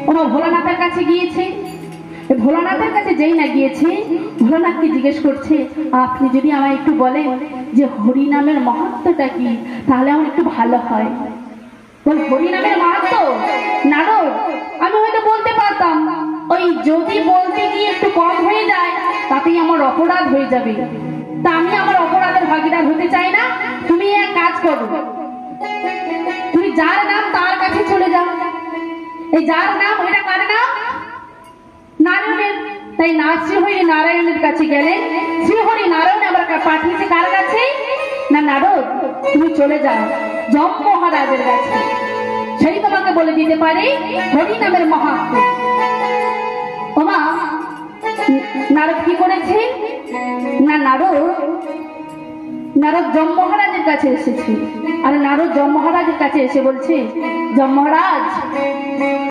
ওরা ভোলানাথের কাছে গিয়েছে। ভোলানাথের কাছে যেই না গিয়েছে, ভোলানাথকে জিজ্ঞেস করছে, আপনি যদি আমায় একটু বলেন যে হরি নামের মাহাত্ম্যটা কি, তাহলে আমার একটু ভালো হয়। বল, হরি নামের মাহাত্ম্য? নারদ, আমি হয়তো বলতে পারতাম, ওই যদি বলতে গিয়ে একটু কম হয়ে যায় তাতেই আমার অপরাধ হয়ে যাবে। তা আমি আমার অপরাধের ভাগিদার হতে চাই না। তুমি এক কাজ করো, তুমি যার নাম তার কাছে চলে যাও। এই যার নাম, এটা কার নাম? নারায়ণের। তাই না শ্রীহরি নারায়ণের কাছে গেলেন। শ্রীহরি নারায়ণ আবার পাঠিয়েছে কার কাছে? না নারদ, তুমি চলে যাও যম মহারাজের কাছে, সেই তোমাকে বলে দিতে পারে হরি নামের মাহাত্ম্য। ওমা, নারদ কি করেছে? না নারদ যম মহারাজের কাছে এসেছে। আর নারদ যম মহারাজের কাছে এসে বলছে, যম মহারাজ,